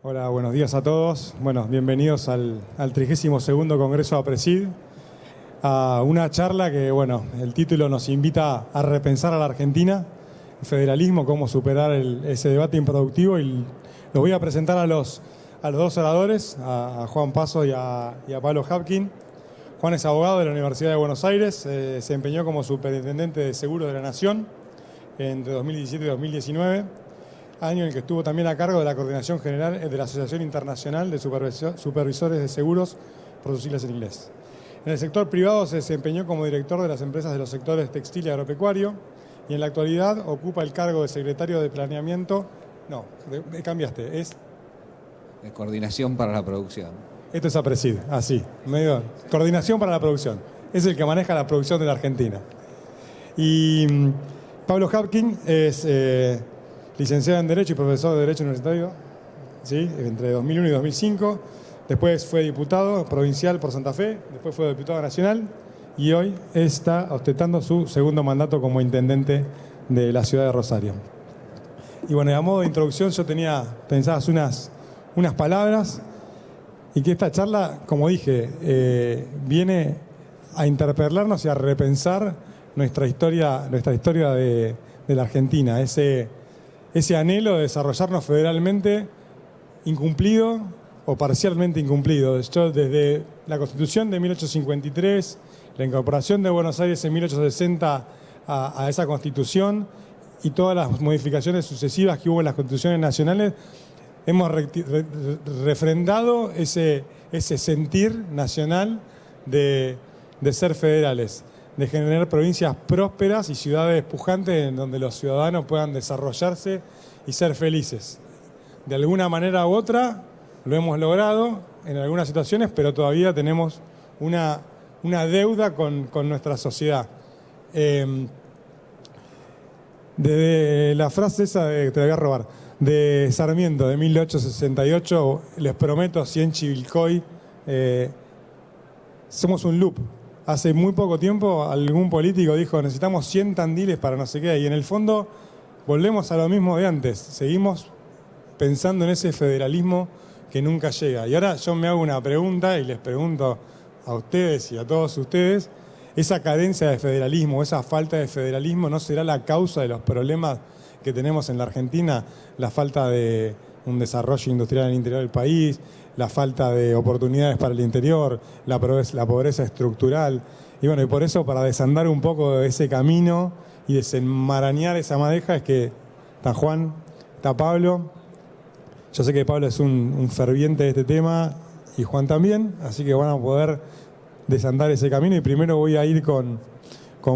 Hola, buenos días a todos. Bueno, bienvenidos al 32º Congreso APRESID, a una charla que, bueno, el título nos invita a repensar a la Argentina, el federalismo, cómo superar ese debate improductivo, y los voy a presentar a los dos oradores, a Juan Paso y a Pablo Hapkin. Juan es abogado de la Universidad de Buenos Aires, se desempeñó como superintendente de seguros de la Nación entre 2017 y 2019. Año en el que estuvo también a cargo de la Coordinación General de la Asociación Internacional de Supervisores de Seguros, por sus siglas en inglés. En el sector privado se desempeñó como director de las empresas de los sectores textil y agropecuario, y en la actualidad ocupa el cargo de secretario de Planeamiento. No, cambiaste, es... De coordinación para la producción. Esto es APRESID, así, medio... Coordinación para la producción. Es el que maneja la producción de la Argentina. Y Pablo Hapkin es... licenciado en Derecho y profesor de Derecho Universitario, ¿sí?, entre 2001 y 2005. Después fue diputado provincial por Santa Fe, después fue diputado nacional y hoy está ostentando su segundo mandato como intendente de la ciudad de Rosario. Y bueno, a modo de introducción yo tenía pensadas unas palabras, y que esta charla, como dije, viene a interpelarnos y a repensar nuestra historia de la Argentina, ese anhelo de desarrollarnos federalmente incumplido o parcialmente incumplido. Yo, desde la Constitución de 1853, la incorporación de Buenos Aires en 1860 a esa Constitución y todas las modificaciones sucesivas que hubo en las constituciones nacionales, hemos refrendado ese sentir nacional de ser federales, de generar provincias prósperas y ciudades pujantes en donde los ciudadanos puedan desarrollarse y ser felices. De alguna manera u otra lo hemos logrado en algunas situaciones, pero todavía tenemos una deuda con nuestra sociedad. Desde la frase esa te la voy a robar, de Sarmiento, de 1868, les prometo 100 Chivilcoy, somos un loop. Hace muy poco tiempo algún político dijo: necesitamos 100 Tandiles para no sé qué, y en el fondo volvemos a lo mismo de antes, seguimos pensando en ese federalismo que nunca llega. Y ahora yo me hago una pregunta y les pregunto a ustedes y a todos ustedes: ¿esa carencia de federalismo, esa falta de federalismo no será la causa de los problemas que tenemos en la Argentina? La falta de un desarrollo industrial en el interior del país, la falta de oportunidades para el interior, la pobreza estructural. Y bueno, y por eso, para desandar un poco de ese camino y desenmarañar esa madeja, es que está Juan, está Pablo. Yo sé que Pablo es un ferviente de este tema y Juan también, así que van a poder desandar ese camino. Y primero voy a ir con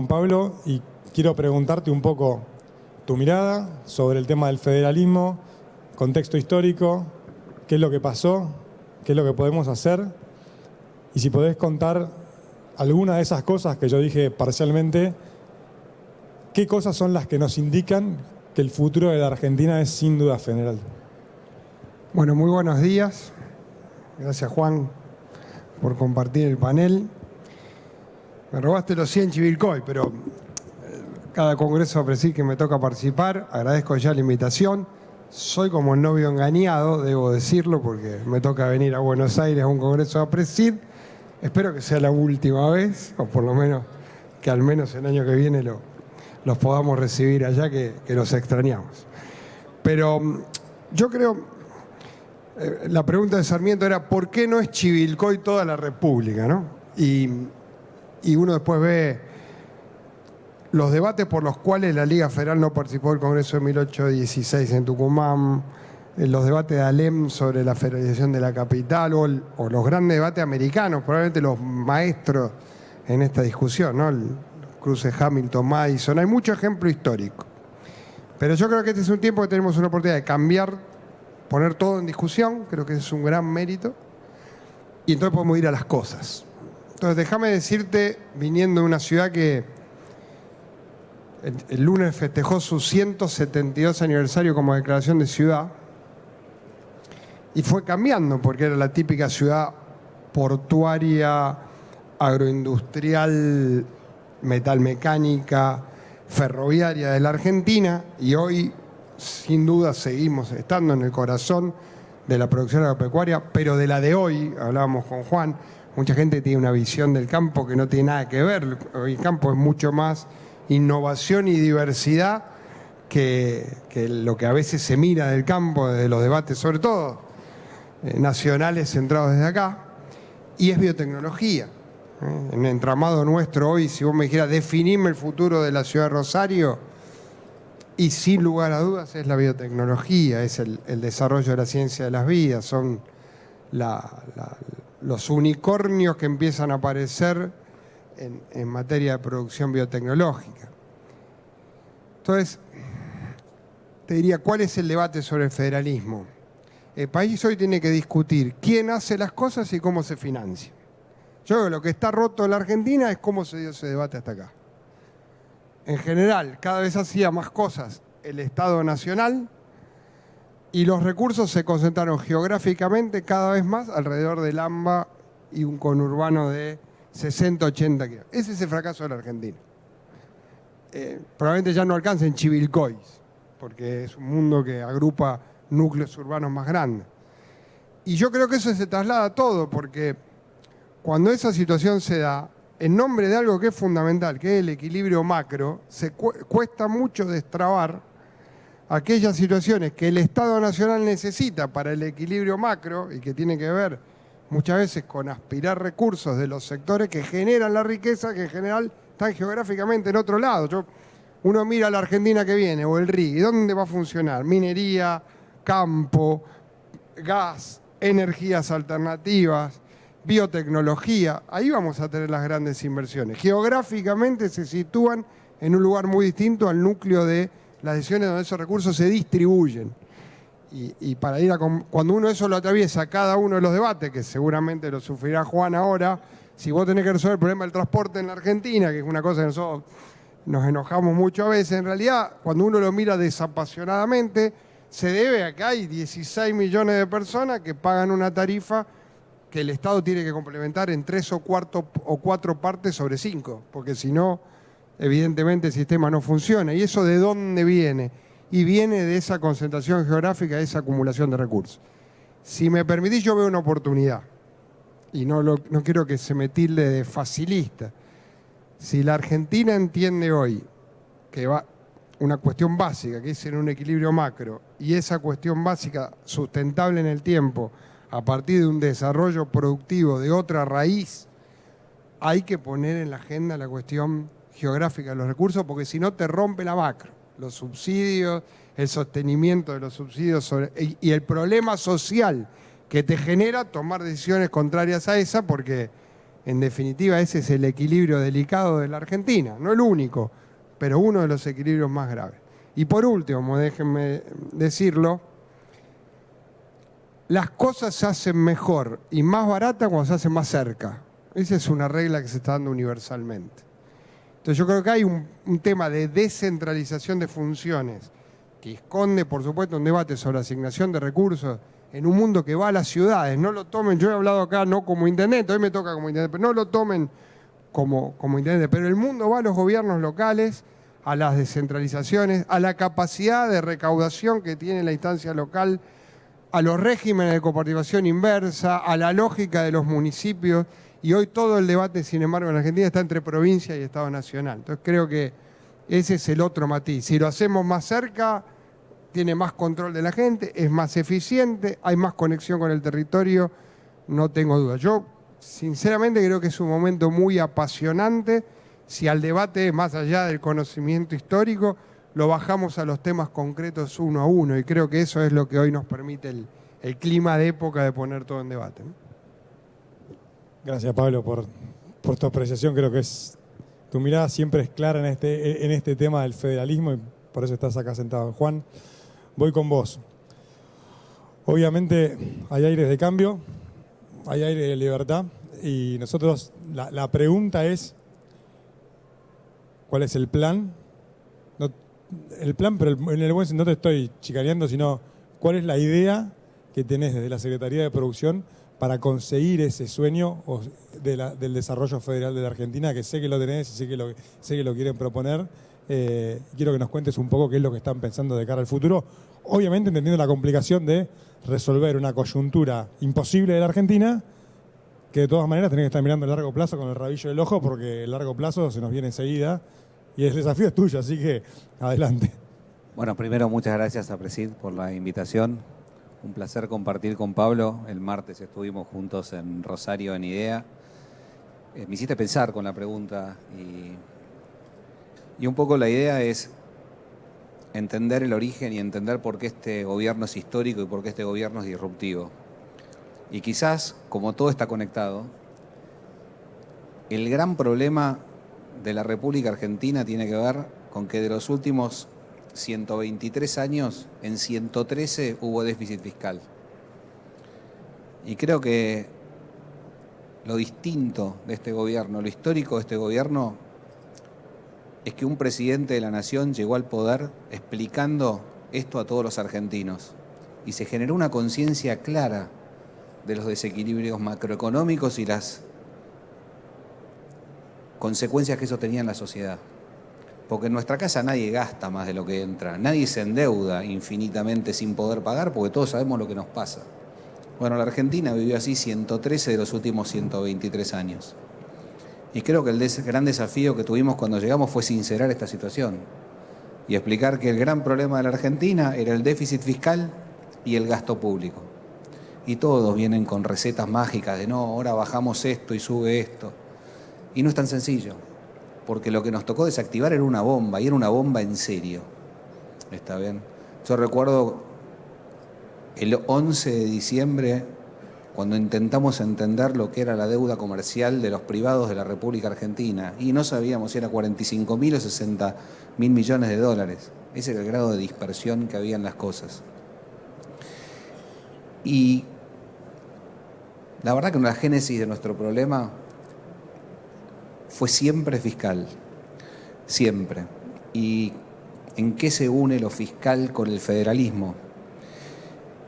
Pablo y quiero preguntarte un poco tu mirada sobre el tema del federalismo, contexto histórico, qué es lo que pasó, qué es lo que podemos hacer, y si podés contar alguna de esas cosas que yo dije parcialmente, qué cosas son las que nos indican que el futuro de la Argentina es sin duda federal. Bueno, muy buenos días. Gracias, Juan, por compartir el panel. Me robaste los 100 Chivilcoy, pero cada congreso APRESID que me toca participar, agradezco ya la invitación. Soy como el novio engañado, debo decirlo, porque me toca venir a Buenos Aires a un congreso APRESID. Espero que sea la última vez, o por lo menos que al menos el año que viene los podamos recibir allá, que los extrañamos. Pero yo creo, la pregunta de Sarmiento era: ¿por qué no es Chivilcoy toda la República, ¿no? Y uno después ve los debates por los cuales la Liga Federal no participó del Congreso de 1816 en Tucumán, los debates de Alem sobre la federalización de la capital, o los grandes debates americanos, probablemente los maestros en esta discusión, ¿no? El cruce Hamilton-Madison. Hay mucho ejemplo histórico. Pero yo creo que este es un tiempo que tenemos una oportunidad de cambiar, poner todo en discusión, creo que es un gran mérito, y entonces podemos ir a las cosas. Entonces déjame decirte, viniendo de una ciudad que el lunes festejó su 172 aniversario como declaración de ciudad, y fue cambiando, porque era la típica ciudad portuaria, agroindustrial, metalmecánica, ferroviaria de la Argentina, y hoy sin duda seguimos estando en el corazón de la producción agropecuaria, pero de la de hoy, hablábamos con Juan, mucha gente tiene una visión del campo que no tiene nada que ver. Hoy el campo es mucho más innovación y diversidad que lo que a veces se mira del campo, desde los debates, sobre todo nacionales centrados desde acá, y es biotecnología. En el entramado nuestro hoy, si vos me dijeras, definime el futuro de la ciudad de Rosario, y sin lugar a dudas es la biotecnología, es el desarrollo de la ciencia de las vidas, son los unicornios que empiezan a aparecer en materia de producción biotecnológica. Entonces, te diría, ¿cuál es el debate sobre el federalismo? El país hoy tiene que discutir quién hace las cosas y cómo se financia. Yo creo que lo que está roto en la Argentina es cómo se dio ese debate hasta acá. En general, cada vez hacía más cosas el Estado Nacional y los recursos se concentraron geográficamente cada vez más alrededor del AMBA y un conurbano de 60, 80 kilómetros. Ese es el fracaso de la Argentina. Probablemente ya no alcanza en Chivilcoy, porque es un mundo que agrupa núcleos urbanos más grandes. Y yo creo que eso se traslada a todo, porque cuando esa situación se da, en nombre de algo que es fundamental, que es el equilibrio macro, se cuesta mucho destrabar aquellas situaciones que el Estado Nacional necesita para el equilibrio macro y que tiene que ver muchas veces con aspirar recursos de los sectores que generan la riqueza, que en general están geográficamente en otro lado. Uno mira a la Argentina que viene, o el RIG, ¿y dónde va a funcionar? Minería, campo, gas, energías alternativas, biotecnología. Ahí vamos a tener las grandes inversiones. Geográficamente se sitúan en un lugar muy distinto al núcleo de las decisiones donde esos recursos se distribuyen. Y para ir cuando uno eso lo atraviesa cada uno de los debates, que seguramente lo sufrirá Juan ahora, si vos tenés que resolver el problema del transporte en la Argentina, que es una cosa que nosotros nos enojamos mucho a veces, en realidad, cuando uno lo mira desapasionadamente, se debe a que hay 16 millones de personas que pagan una tarifa que el Estado tiene que complementar en 3 o 4 partes sobre 5, porque si no, evidentemente el sistema no funciona. ¿Y eso de dónde viene? Y viene de esa concentración geográfica, de esa acumulación de recursos. Si me permitís, yo veo una oportunidad, y no quiero que se me tilde de facilista. Si la Argentina entiende hoy que va una cuestión básica, que es en un equilibrio macro, y esa cuestión básica sustentable en el tiempo, a partir de un desarrollo productivo de otra raíz, hay que poner en la agenda la cuestión geográfica de los recursos, porque si no te rompe la macro. Los subsidios, el sostenimiento de los subsidios y el problema social que te genera tomar decisiones contrarias a esa, porque en definitiva ese es el equilibrio delicado de la Argentina, no el único, pero uno de los equilibrios más graves. Y por último, déjenme decirlo, las cosas se hacen mejor y más baratas cuando se hacen más cerca. Esa es una regla que se está dando universalmente. Entonces yo creo que hay un tema de descentralización de funciones que esconde, por supuesto, un debate sobre asignación de recursos en un mundo que va a las ciudades. No lo tomen, yo he hablado acá no como intendente, hoy me toca como intendente, pero no lo tomen como intendente. Pero el mundo va a los gobiernos locales, a las descentralizaciones, a la capacidad de recaudación que tiene la instancia local, a los regímenes de coparticipación inversa, a la lógica de los municipios. Y hoy todo el debate, sin embargo, en Argentina está entre provincia y Estado Nacional. Entonces creo que ese es el otro matiz. Si lo hacemos más cerca, tiene más control de la gente, es más eficiente, hay más conexión con el territorio, no tengo duda. Yo, sinceramente, creo que es un momento muy apasionante. Si al debate, más allá del conocimiento histórico, lo bajamos a los temas concretos uno a uno. Y creo que eso es lo que hoy nos permite el clima de época de poner todo en debate, ¿no? Gracias, Pablo, por tu apreciación. Creo que tu mirada siempre es clara en este tema del federalismo y por eso estás acá sentado. Juan, voy con vos. Obviamente hay aires de cambio, hay aire de libertad y nosotros, la pregunta es, ¿cuál es el plan? No, el plan, pero en el buen sentido no te estoy chicaneando, sino ¿cuál es la idea que tenés desde la Secretaría de Producción para conseguir ese sueño del desarrollo federal de la Argentina, que sé que lo tenés y sé que lo quieren proponer? Quiero que nos cuentes un poco qué es lo que están pensando de cara al futuro, obviamente entendiendo la complicación de resolver una coyuntura imposible de la Argentina, que de todas maneras tenés que estar mirando a largo plazo con el rabillo del ojo, porque el largo plazo se nos viene enseguida y el desafío es tuyo, así que adelante. Bueno, primero muchas gracias a Presid por la invitación. Un placer compartir con Pablo. El martes estuvimos juntos en Rosario en IDEA. Me hiciste pensar con la pregunta y un poco la idea es entender el origen y entender por qué este gobierno es histórico y por qué este gobierno es disruptivo. Y quizás, como todo está conectado, el gran problema de la República Argentina tiene que ver con que de los últimos 123 años, en 113 hubo déficit fiscal. Y creo que lo distinto de este gobierno, lo histórico de este gobierno, es que un presidente de la nación llegó al poder explicando esto a todos los argentinos. Y se generó una conciencia clara de los desequilibrios macroeconómicos y las consecuencias que eso tenía en la sociedad. Porque en nuestra casa nadie gasta más de lo que entra, nadie se endeuda infinitamente sin poder pagar, porque todos sabemos lo que nos pasa. Bueno, la Argentina vivió así 113 de los últimos 123 años. Y creo que el gran desafío que tuvimos cuando llegamos fue sincerar esta situación y explicar que el gran problema de la Argentina era el déficit fiscal y el gasto público. Y todos vienen con recetas mágicas de no, ahora bajamos esto y sube esto. Y no es tan sencillo, porque lo que nos tocó desactivar era una bomba, y era una bomba en serio. ¿Está bien? Yo recuerdo el 11 de diciembre, cuando intentamos entender lo que era la deuda comercial de los privados de la República Argentina, y no sabíamos si era 45.000 o 60.000 millones de dólares. Ese era el grado de dispersión que había en las cosas. Y la verdad que la génesis de nuestro problema fue siempre fiscal, siempre. ¿Y en qué se une lo fiscal con el federalismo?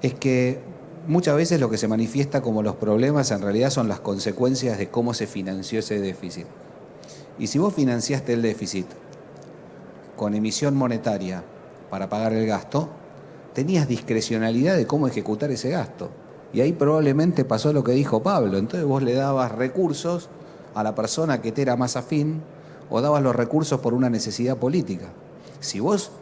Es que muchas veces lo que se manifiesta como los problemas en realidad son las consecuencias de cómo se financió ese déficit. Y si vos financiaste el déficit con emisión monetaria para pagar el gasto, tenías discrecionalidad de cómo ejecutar ese gasto. Y ahí probablemente pasó lo que dijo Pablo. Entonces vos le dabas recursos a la persona que te era más afín o dabas los recursos por una necesidad política. Si vos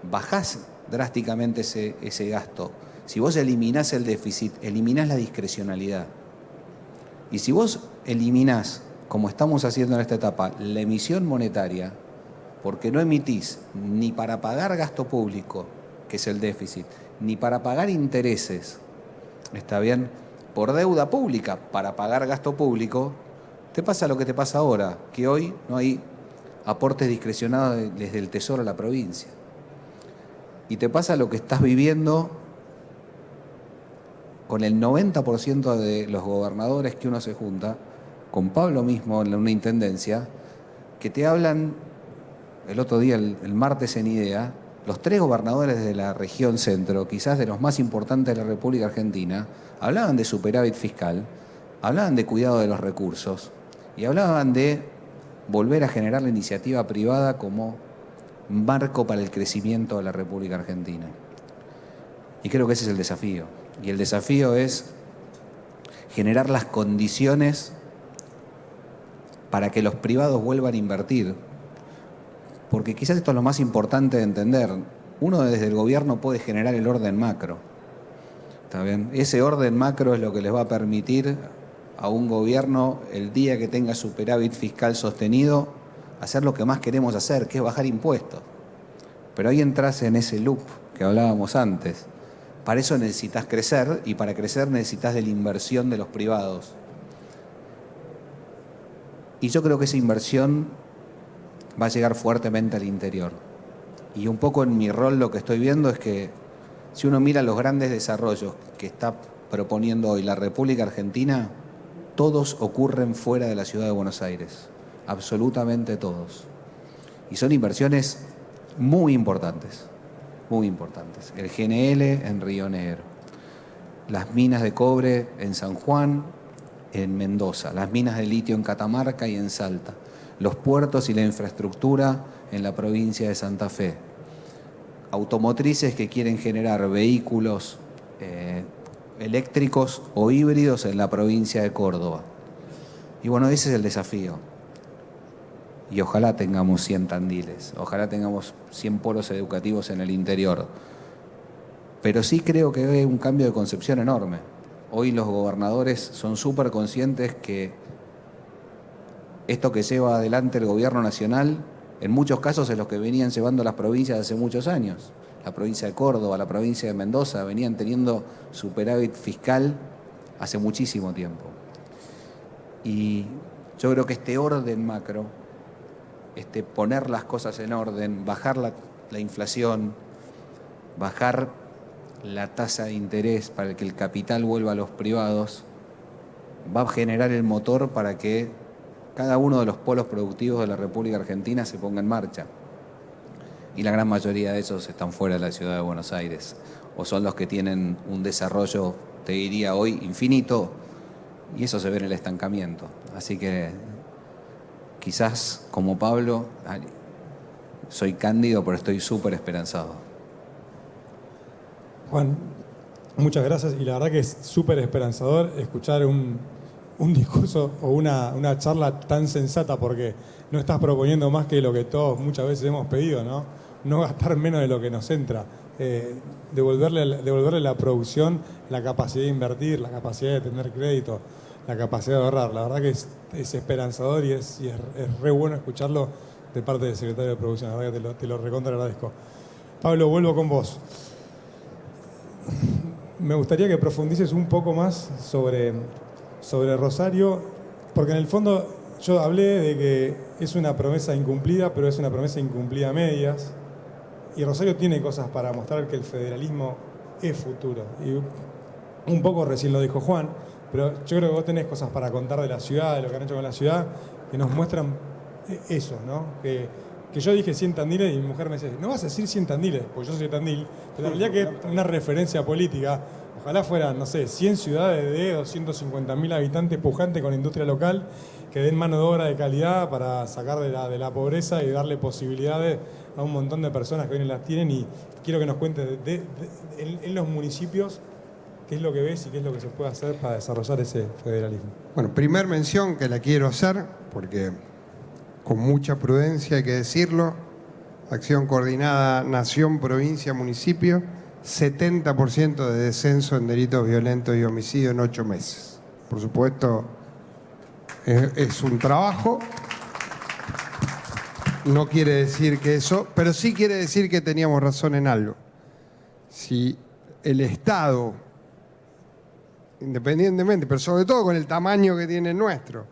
bajás drásticamente ese gasto, si vos eliminás el déficit, eliminás la discrecionalidad. Y si vos eliminás, como estamos haciendo en esta etapa, la emisión monetaria, porque no emitís ni para pagar gasto público, que es el déficit, ni para pagar intereses, ¿está bien? Por deuda pública, para pagar gasto público, te pasa lo que te pasa ahora, que hoy no hay aportes discrecionados desde el Tesoro a la provincia. Y te pasa lo que estás viviendo con el 90% de los gobernadores que uno se junta, con Pablo mismo en una intendencia, que te hablan, el otro día, el martes en IDEA, los 3 gobernadores de la región centro, quizás de los más importantes de la República Argentina, hablaban de superávit fiscal, hablaban de cuidado de los recursos y hablaban de volver a generar la iniciativa privada como marco para el crecimiento de la República Argentina. Y creo que ese es el desafío. Y el desafío es generar las condiciones para que los privados vuelvan a invertir. Porque quizás esto es lo más importante de entender. Uno desde el gobierno puede generar el orden macro. ¿Está bien? Ese orden macro es lo que les va a permitir a un gobierno, el día que tenga superávit fiscal sostenido, hacer lo que más queremos hacer, que es bajar impuestos. Pero ahí entras en ese loop que hablábamos antes. Para eso necesitas crecer, y para crecer necesitas de la inversión de los privados. Y yo creo que esa inversión va a llegar fuertemente al interior. Y un poco en mi rol lo que estoy viendo es que si uno mira los grandes desarrollos que está proponiendo hoy la República Argentina, todos ocurren fuera de la ciudad de Buenos Aires. Absolutamente todos. Y son inversiones muy importantes. Muy importantes. El GNL en Río Negro, las minas de cobre en San Juan, en Mendoza, las minas de litio en Catamarca y en Salta, los puertos y la infraestructura en la provincia de Santa Fe, automotrices que quieren generar vehículos eléctricos o híbridos en la provincia de Córdoba. Y bueno, ese es el desafío. Y ojalá tengamos 100 Tandiles, ojalá tengamos 100 polos educativos en el interior. Pero sí creo que hay un cambio de concepción enorme. Hoy los gobernadores son súper conscientes que esto que lleva adelante el gobierno nacional, en muchos casos es lo que venían llevando las provincias hace muchos años. La provincia de Córdoba, la provincia de Mendoza, venían teniendo superávit fiscal hace muchísimo tiempo. Y yo creo que este orden macro, poner las cosas en orden, bajar la inflación, bajar la tasa de interés para que el capital vuelva a los privados, va a generar el motor para que cada uno de los polos productivos de la República Argentina se ponga en marcha. Y la gran mayoría de esos están fuera de la ciudad de Buenos Aires, o son los que tienen un desarrollo, te diría hoy, infinito, y eso se ve en el estancamiento. Así que quizás, como Pablo, soy cándido, pero estoy súper esperanzado. Juan, muchas gracias, y la verdad que es súper esperanzador escuchar un discurso o una charla tan sensata, porque no estás proponiendo más que lo que todos muchas veces hemos pedido, ¿no? No gastar menos de lo que nos entra, devolverle a la producción la capacidad de invertir, la capacidad de tener crédito, la capacidad de ahorrar. La verdad que es esperanzador y es re bueno escucharlo de parte del secretario de Producción. La verdad que te lo recontra agradezco. Pablo, vuelvo con vos. Me gustaría que profundices un poco más sobre Rosario, porque en el fondo yo hablé de que es una promesa incumplida, pero es una promesa incumplida a medias, y Rosario tiene cosas para mostrar que el federalismo es futuro. Y un poco recién lo dijo Juan, pero yo creo que vos tenés cosas para contar de la ciudad, de lo que han hecho con la ciudad, que nos muestran eso, ¿no? Que yo dije 100 Tandiles y mi mujer me dice, no vas a decir 100 Tandiles, porque yo soy de Tandil, pero en realidad que es una referencia política. Ojalá fueran, no sé, 100 ciudades de 250.000 habitantes pujantes con industria local que den mano de obra de calidad para sacar de la pobreza y darle posibilidades a un montón de personas que hoy no las tienen. Y quiero que nos cuentes en los municipios qué es lo que ves y qué es lo que se puede hacer para desarrollar ese federalismo. Bueno, primer mención que la quiero hacer, porque con mucha prudencia hay que decirlo, acción coordinada nación, provincia, municipio, 70% de descenso en delitos violentos y homicidio en 8 meses. Por supuesto, es un trabajo. No quiere decir que eso, pero sí quiere decir que teníamos razón en algo. Si el Estado, independientemente, pero sobre todo con el tamaño que tiene el nuestro,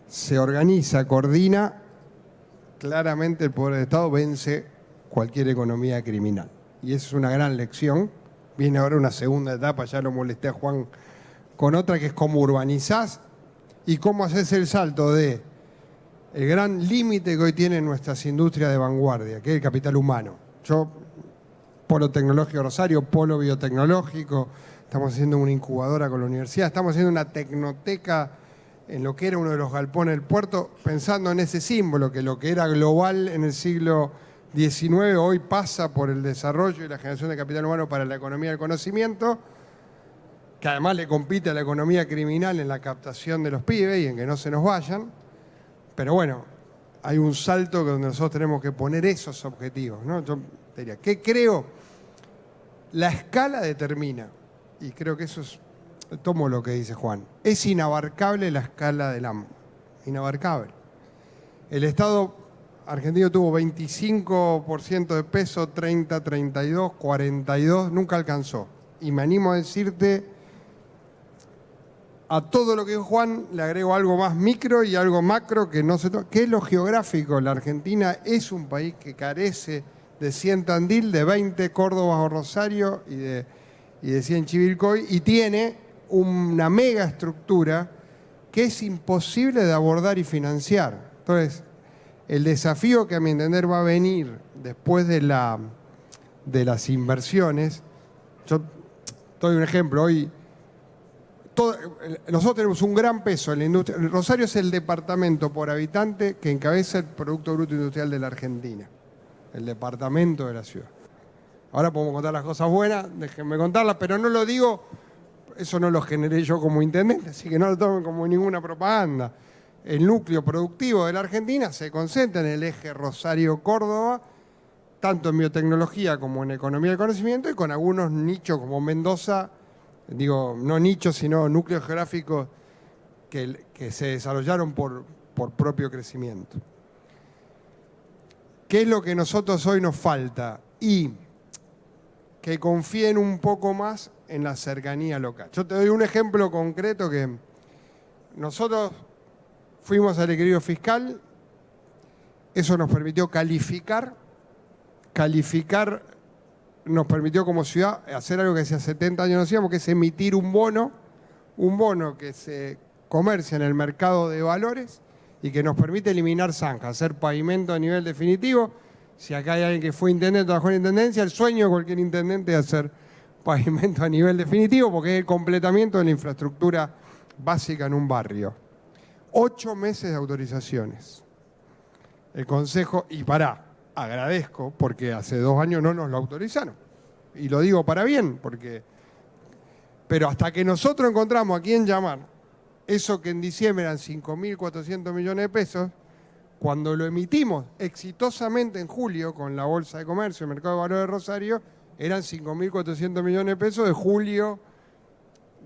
se organiza, coordina, claramente el poder del Estado vence cualquier economía criminal. Y esa es una gran lección. Viene ahora una segunda etapa, ya lo molesté a Juan con otra, que es cómo urbanizás y cómo haces el salto de el gran límite que hoy tienen nuestras industrias de vanguardia, que es el capital humano. Polo Tecnológico Rosario, Polo Biotecnológico, estamos haciendo una incubadora con la universidad, estamos haciendo una tecnoteca en lo que era uno de los galpones del puerto, pensando en ese símbolo, que lo que era global en el siglo XIX hoy pasa por el desarrollo y la generación de capital humano para la economía del conocimiento, que además le compite a la economía criminal en la captación de los pibes y en que no se nos vayan. Pero bueno, hay un salto donde nosotros tenemos que poner esos objetivos, ¿no? Yo diría, ¿qué creo? La escala determina, y creo que eso es, tomo lo que dice Juan, es inabarcable la escala del AMBA, inabarcable. El Estado argentino tuvo 25% de peso, 30, 32, 42, nunca alcanzó. Y me animo a decirte, a todo lo que dijo Juan le agrego algo más micro y algo macro que no se que es lo geográfico. La Argentina es un país que carece de 100 Tandil, de 20 Córdoba o Rosario y de 100 Chivilcoy, y tiene una mega estructura que es imposible de abordar y financiar. Entonces, el desafío que a mi entender va a venir después de las inversiones, yo doy un ejemplo, hoy nosotros tenemos un gran peso en la industria. Rosario es el departamento por habitante que encabeza el Producto Bruto Industrial de la Argentina, el departamento de la ciudad. Ahora podemos contar las cosas buenas, déjenme contarlas, pero no lo digo, eso no lo generé yo como intendente, así que no lo tomen como ninguna propaganda. El núcleo productivo de la Argentina se concentra en el eje Rosario-Córdoba, tanto en biotecnología como en economía del conocimiento, y con algunos nichos como Mendoza, digo, no nichos, sino núcleos geográficos que se desarrollaron por propio crecimiento. ¿Qué es lo que a nosotros hoy nos falta? Y que confíen un poco más en la cercanía local. Yo te doy un ejemplo concreto que nosotros fuimos al equilibrio fiscal, eso nos permitió calificar nos permitió como ciudad hacer algo que hace 70 años no hacíamos, que es emitir un bono que se comercia en el mercado de valores y que nos permite eliminar zanjas, hacer pavimento a nivel definitivo. Si acá hay alguien que fue intendente o trabajó en intendencia, el sueño de cualquier intendente es hacer pavimento a nivel definitivo, porque es el completamiento de la infraestructura básica en un barrio. 8 meses de autorizaciones. El Consejo, y agradezco, porque hace 2 años no nos lo autorizaron. Y lo digo para bien, pero hasta que nosotros encontramos a quién llamar, eso que en diciembre eran 5.400 millones de pesos, cuando lo emitimos exitosamente en julio con la Bolsa de Comercio, el Mercado de Valores de Rosario, eran 5.400 millones de pesos de julio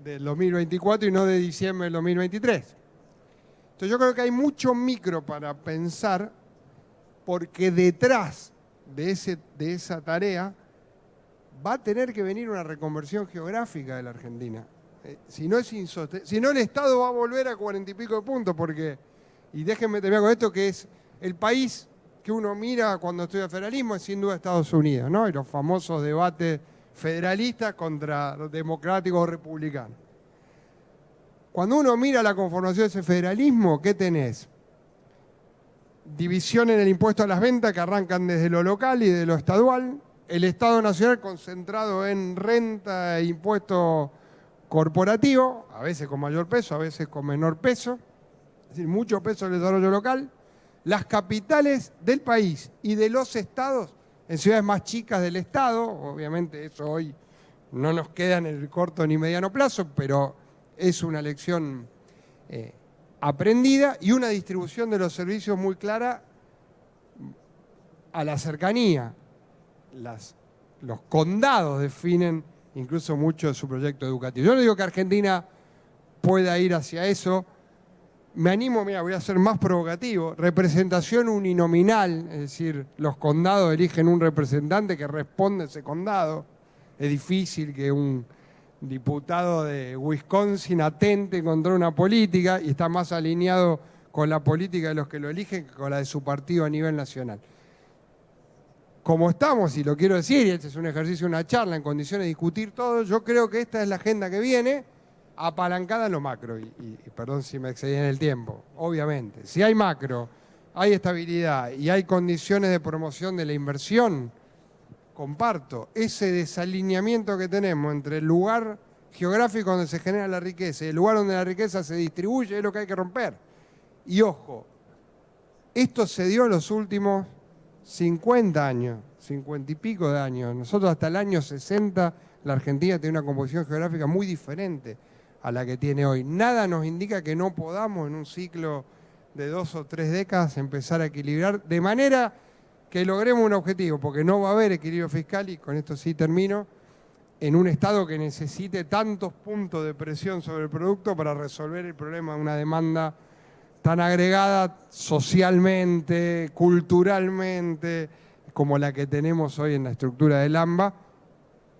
del 2024 y no de diciembre del 2023. Entonces yo creo que hay mucho micro para pensar, porque detrás de esa tarea va a tener que venir una reconversión geográfica de la Argentina. Si no, el Estado va a volver a 40 y pico de puntos, y déjenme terminar con esto, que es el país que uno mira cuando estudia federalismo, es sin duda Estados Unidos, ¿no? Y los famosos debates federalistas contra los democráticos o republicanos. Cuando uno mira la conformación de ese federalismo, ¿qué tenés? División en el impuesto a las ventas que arrancan desde lo local y de lo estadual, el Estado Nacional concentrado en renta e impuesto corporativo, a veces con mayor peso, a veces con menor peso, es decir, mucho peso en el desarrollo local, las capitales del país y de los estados en ciudades más chicas del Estado, obviamente eso hoy no nos queda en el corto ni mediano plazo, pero es una lección aprendida, y una distribución de los servicios muy clara a la cercanía. Los condados definen incluso mucho de su proyecto educativo. Yo no digo que Argentina pueda ir hacia eso. Me animo, voy a ser más provocativo, representación uninominal, es decir, los condados eligen un representante que responde a ese condado. Es difícil que un diputado de Wisconsin atente contra una política, y está más alineado con la política de los que lo eligen que con la de su partido a nivel nacional. Como estamos, y lo quiero decir, y este es un ejercicio, una charla en condiciones de discutir todo, yo creo que esta es la agenda que viene, apalancada en lo macro, y perdón si me excedí en el tiempo, obviamente. Si hay macro, hay estabilidad y hay condiciones de promoción de la inversión, comparto ese desalineamiento que tenemos entre el lugar geográfico donde se genera la riqueza y el lugar donde la riqueza se distribuye, es lo que hay que romper. Y ojo, esto se dio en los últimos 50 años, 50 y pico de años. Nosotros hasta el año 60 la Argentina tenía una composición geográfica muy diferente a la que tiene hoy. Nada nos indica que no podamos en un ciclo de 2 o 3 décadas empezar a equilibrar de manera que logremos un objetivo, porque no va a haber equilibrio fiscal, y con esto sí termino, en un Estado que necesite tantos puntos de presión sobre el producto para resolver el problema de una demanda tan agregada socialmente, culturalmente, como la que tenemos hoy en la estructura del AMBA,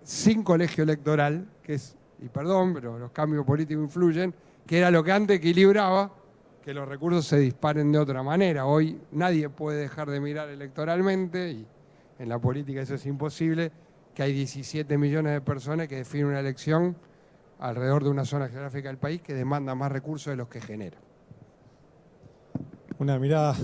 sin colegio electoral, que es, y perdón, pero los cambios políticos influyen, que era lo que antes equilibraba que los recursos se disparen de otra manera. Hoy nadie puede dejar de mirar electoralmente, y en la política eso es imposible, que hay 17 millones de personas que definen una elección alrededor de una zona geográfica del país que demanda más recursos de los que genera. Una mirada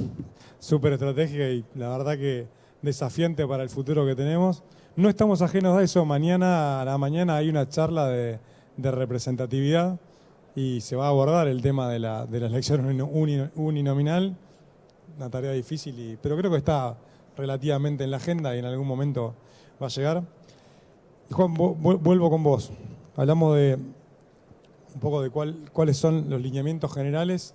súper estratégica y la verdad que desafiante para el futuro que tenemos. No estamos ajenos a eso. Mañana a la mañana hay una charla de representatividad y se va a abordar el tema de la elección uninominal. Una tarea difícil, pero creo que está relativamente en la agenda y en algún momento va a llegar. Juan, vuelvo con vos. Hablamos de un poco de cuáles son los lineamientos generales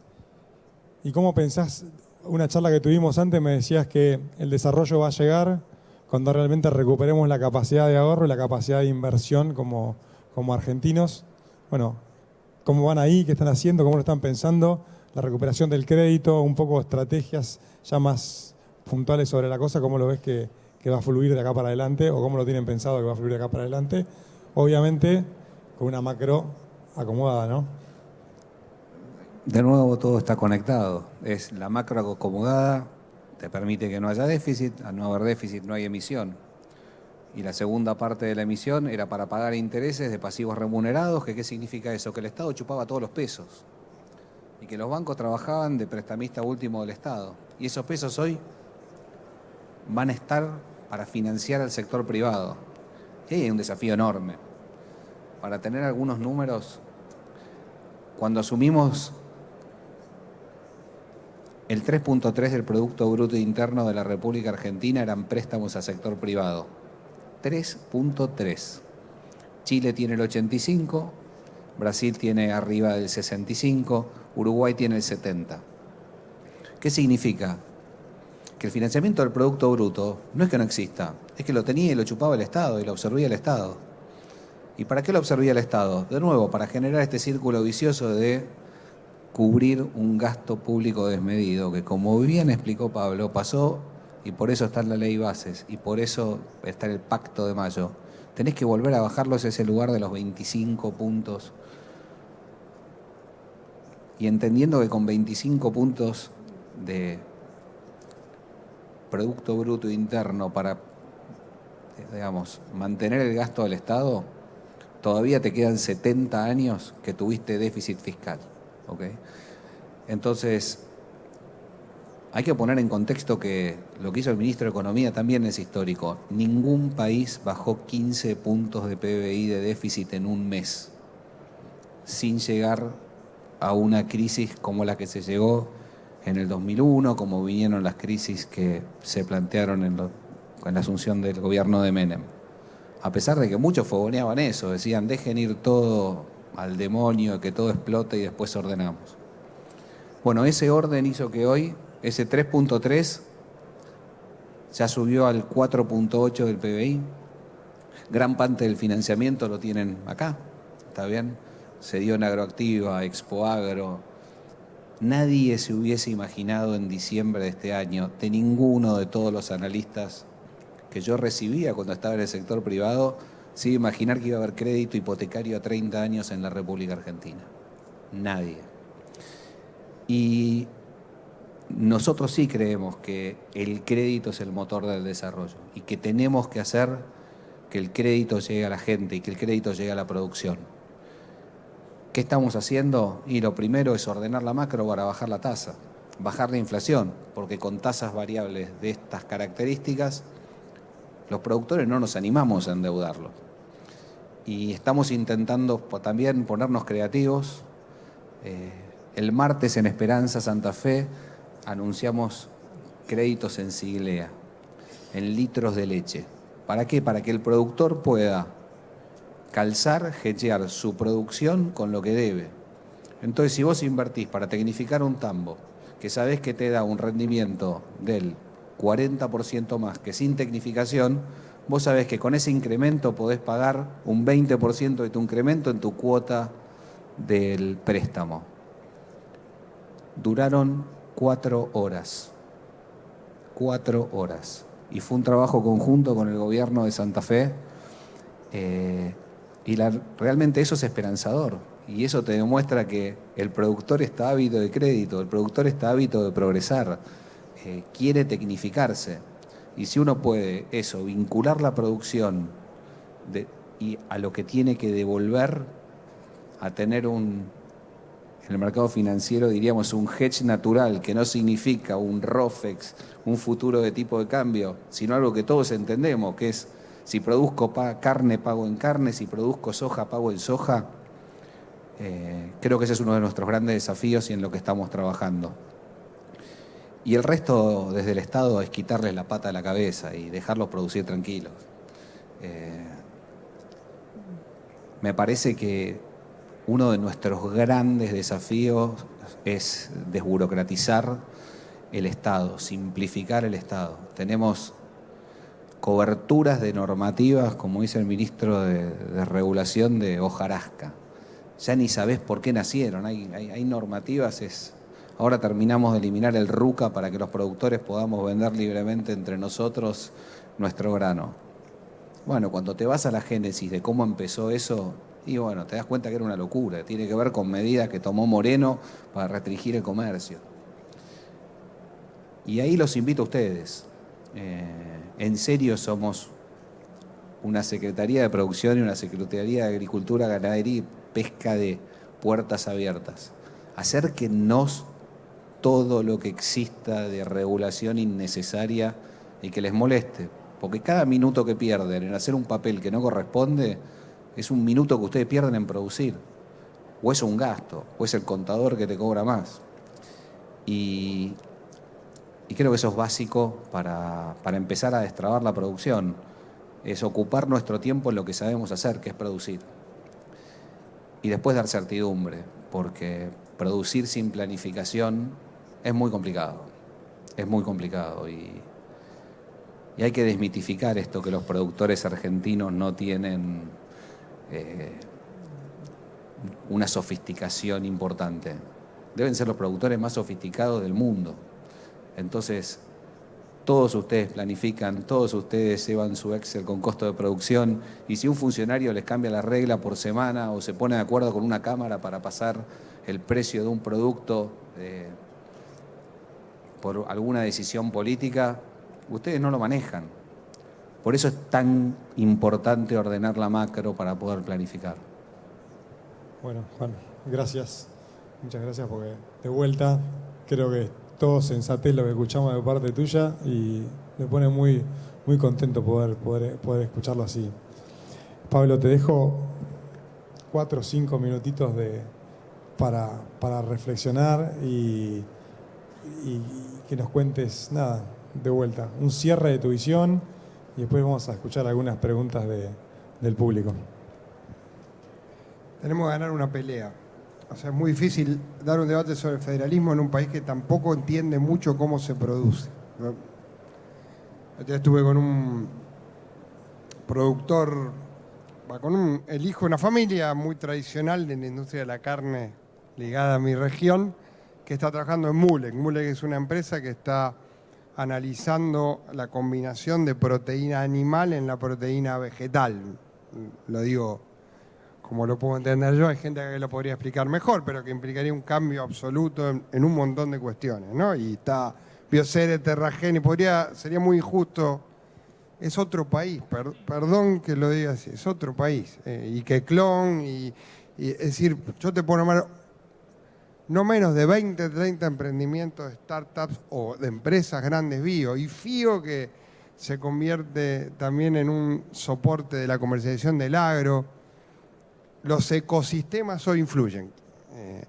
y cómo pensás, una charla que tuvimos antes me decías que el desarrollo va a llegar cuando realmente recuperemos la capacidad de ahorro y la capacidad de inversión como argentinos. Bueno, ¿cómo van ahí? ¿Qué están haciendo? ¿Cómo lo están pensando? La recuperación del crédito, un poco estrategias ya más puntuales sobre la cosa, ¿cómo lo ves que va a fluir de acá para adelante o cómo lo tienen pensado que va a fluir de acá para adelante? Obviamente con una macro acomodada, ¿no? De nuevo todo está conectado. Es la macro acomodada, te permite que no haya déficit, al no haber déficit no hay emisión. Y la segunda parte de la emisión era para pagar intereses de pasivos remunerados, que ¿qué significa eso? Que el Estado chupaba todos los pesos y que los bancos trabajaban de prestamista último del Estado. Y esos pesos hoy van a estar para financiar al sector privado. Y ahí hay un desafío enorme. Para tener algunos números, cuando asumimos el 3.3 del Producto Bruto Interno de la República Argentina eran préstamos al sector privado. 3.3. Chile tiene el 85, Brasil tiene arriba del 65, Uruguay tiene el 70. ¿Qué significa? Que el financiamiento del Producto Bruto no es que no exista, es que lo tenía y lo chupaba el Estado y lo absorbía el Estado. ¿Y para qué lo absorbía el Estado? De nuevo, para generar este círculo vicioso de cubrir un gasto público desmedido, que como bien explicó Pablo, pasó, y por eso está en la ley bases, y por eso está en el Pacto de Mayo. Tenés que volver a bajarlos a ese lugar de los 25 puntos. Y entendiendo que con 25 puntos de Producto Bruto Interno para, digamos, mantener el gasto del Estado, todavía te quedan 70 años que tuviste déficit fiscal. ¿Okay? Entonces, hay que poner en contexto que lo que hizo el ministro de Economía también es histórico. Ningún país bajó 15 puntos de PBI de déficit en un mes, sin llegar a una crisis como la que se llegó en el 2001, como vinieron las crisis que se plantearon con la asunción del gobierno de Menem. A pesar de que muchos fogoneaban eso, decían, dejen ir todo al demonio, que todo explote y después ordenamos. Bueno, ese orden hizo que hoy ese 3.3 ya subió al 4.8 del PBI. Gran parte del financiamiento lo tienen acá, ¿está bien? Se dio en Agroactiva, Expoagro. Nadie se hubiese imaginado en diciembre de este año, de ninguno de todos los analistas que yo recibía cuando estaba en el sector privado, se iba a imaginar que iba a haber crédito hipotecario a 30 años en la República Argentina. Nadie. Y nosotros sí creemos que el crédito es el motor del desarrollo y que tenemos que hacer que el crédito llegue a la gente y que el crédito llegue a la producción. ¿Qué estamos haciendo? Y lo primero es ordenar la macro para bajar la tasa, bajar la inflación, porque con tasas variables de estas características, los productores no nos animamos a endeudarlos. Y estamos intentando también ponernos creativos. El martes en Esperanza Santa Fe anunciamos créditos en Siglea, en litros de leche. ¿Para qué? Para que el productor pueda calzar, hedgear su producción con lo que debe. Entonces, si vos invertís para tecnificar un tambo, que sabés que te da un rendimiento del 40% más que sin tecnificación, vos sabés que con ese incremento podés pagar un 20% de tu incremento en tu cuota del préstamo. Duraron 4 horas. 4 horas. Y fue un trabajo conjunto con el gobierno de Santa Fe. Realmente eso es esperanzador. Y eso te demuestra que el productor está ávido de crédito, el productor está ávido de progresar, quiere tecnificarse. Y si uno puede eso, vincular la producción y a lo que tiene que devolver, a tener en el mercado financiero diríamos un hedge natural, que no significa un ROFEX, un futuro de tipo de cambio, sino algo que todos entendemos, que es si produzco carne, pago en carne, si produzco soja, pago en soja. Creo que ese es uno de nuestros grandes desafíos y en lo que estamos trabajando. Y el resto, desde el Estado, es quitarles la pata a la cabeza y dejarlos producir tranquilos. Me parece que uno de nuestros grandes desafíos es desburocratizar el Estado, simplificar el Estado. Tenemos coberturas de normativas, como dice el ministro de Regulación, de hojarasca. Ya ni sabés por qué nacieron. Hay normativas. Ahora terminamos de eliminar el RUCA para que los productores podamos vender libremente entre nosotros nuestro grano. Bueno, cuando te vas a la génesis de cómo empezó eso, y bueno, te das cuenta que era una locura. Tiene que ver con medidas que tomó Moreno para restringir el comercio. Y ahí los invito a ustedes. En serio somos una Secretaría de Producción y una Secretaría de Agricultura, Ganadería y Pesca de puertas abiertas. Acérquennos todo lo que exista de regulación innecesaria y que les moleste. Porque cada minuto que pierden en hacer un papel que no corresponde es un minuto que ustedes pierden en producir. O es un gasto, o es el contador que te cobra más. Y creo que eso es básico para empezar a destrabar la producción. Es ocupar nuestro tiempo en lo que sabemos hacer, que es producir. Y después dar certidumbre, porque producir sin planificación es muy complicado. Es muy complicado. Y hay que desmitificar esto que los productores argentinos no tienen una sofisticación importante. Deben ser los productores más sofisticados del mundo. Entonces, todos ustedes planifican, todos ustedes llevan su Excel con costo de producción, y si un funcionario les cambia la regla por semana o se pone de acuerdo con una cámara para pasar el precio de un producto por alguna decisión política, ustedes no lo manejan. Por eso es tan importante ordenar la macro para poder planificar. Bueno, Juan, gracias. Muchas gracias porque de vuelta creo que todo sensatez lo que escuchamos de parte tuya y me pone muy, muy contento poder escucharlo así. Pablo, te dejo 4 o 5 minutitos para reflexionar y que nos cuentes, nada, de vuelta, un cierre de tu visión y después vamos a escuchar algunas preguntas del público. Tenemos que ganar una pelea. O sea, es muy difícil dar un debate sobre el federalismo en un país que tampoco entiende mucho cómo se produce, ¿no? Yo estuve con un productor, el hijo de una familia muy tradicional de la industria de la carne ligada a mi región, que está trabajando en Moolec. Moolec es una empresa que está analizando la combinación de proteína animal en la proteína vegetal. Lo digo como lo puedo entender yo, hay gente que lo podría explicar mejor, pero que implicaría un cambio absoluto en un montón de cuestiones, ¿no? Y está Bioceres, Terragen, sería muy injusto. Es otro país, perdón que lo diga así, es otro país. Y que clon, es decir, yo te puedo nombrar no menos de 20, 30 emprendimientos de startups o de empresas grandes bio, y FIO, que se convierte también en un soporte de la comercialización del agro. Los ecosistemas hoy influyen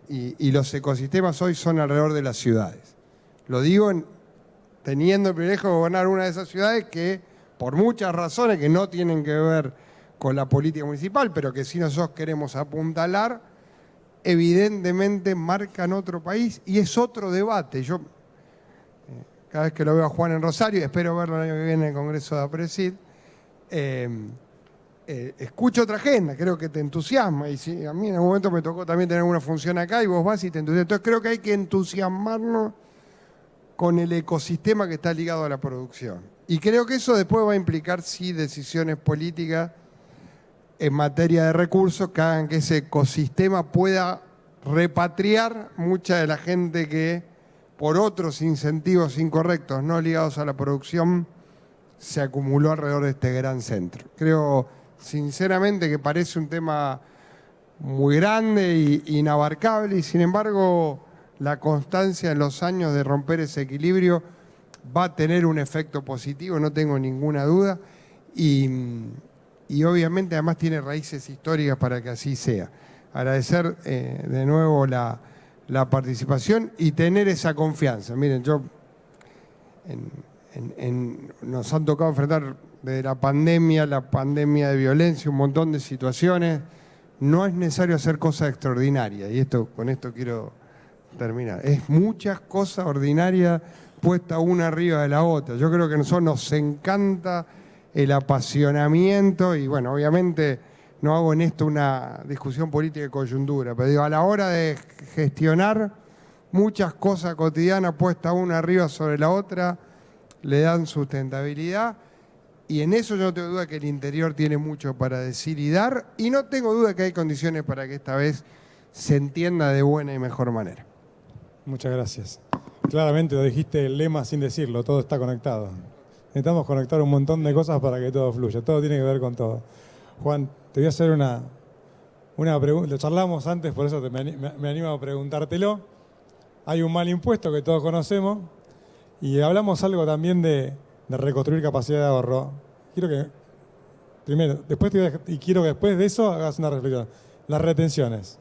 y los ecosistemas hoy son alrededor de las ciudades. Lo digo teniendo el privilegio de gobernar una de esas ciudades que, por muchas razones que no tienen que ver con la política municipal, pero que si nosotros queremos apuntalar, evidentemente marcan otro país y es otro debate. Yo cada vez que lo veo a Juan en Rosario, espero verlo el año que viene en el Congreso de APRESID, escucho otra agenda, creo que te entusiasma, y si, a mí en algún momento me tocó también tener una función acá y vos vas y te entusiasmas. Entonces creo que hay que entusiasmarnos con el ecosistema que está ligado a la producción. Y creo que eso después va a implicar, sí, decisiones políticas en materia de recursos que hagan que ese ecosistema pueda repatriar mucha de la gente que por otros incentivos incorrectos no ligados a la producción se acumuló alrededor de este gran centro. Creo sinceramente que parece un tema muy grande e inabarcable y sin embargo la constancia en los años de romper ese equilibrio va a tener un efecto positivo, no tengo ninguna duda, y obviamente además tiene raíces históricas para que así sea. Agradecer de nuevo la participación y tener esa confianza. Miren, nos han tocado enfrentar desde la pandemia de violencia, un montón de situaciones. no es necesario hacer cosas extraordinarias, y con esto quiero terminar. Es muchas cosas ordinarias puestas una arriba de la otra. Yo creo que a nosotros nos encanta el apasionamiento y bueno, obviamente no hago en esto una discusión política de coyuntura, pero digo, a la hora de gestionar muchas cosas cotidianas puestas una arriba sobre la otra le dan sustentabilidad y en eso yo no tengo duda que el interior tiene mucho para decir y dar y no tengo duda que hay condiciones para que esta vez se entienda de buena y mejor manera. Muchas gracias. Claramente lo dijiste el lema sin decirlo, todo está conectado. Necesitamos conectar un montón de cosas para que todo fluya, todo tiene que ver con todo. Juan, te voy a hacer una pregunta, lo charlamos antes, por eso me animo a preguntártelo. Hay un mal impuesto que todos conocemos y hablamos algo también de reconstruir capacidad de ahorro. Quiero que, primero, quiero que después de eso hagas una reflexión. Las retenciones.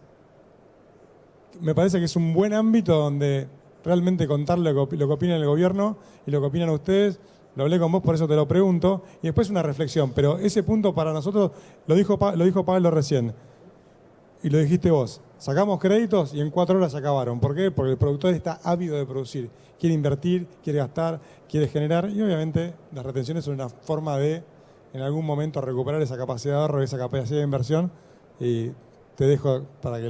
Me parece que es un buen ámbito donde realmente contar lo que opina el gobierno y lo que opinan ustedes. Lo hablé con vos, por eso te lo pregunto. Y después una reflexión. Pero ese punto para nosotros, lo dijo Pablo recién. Y lo dijiste vos. Sacamos créditos y en 4 horas se acabaron. ¿Por qué? Porque el productor está ávido de producir. Quiere invertir, quiere gastar, quiere generar. Y obviamente las retenciones son una forma de, en algún momento, recuperar esa capacidad de ahorro, esa capacidad de inversión. Y te dejo para que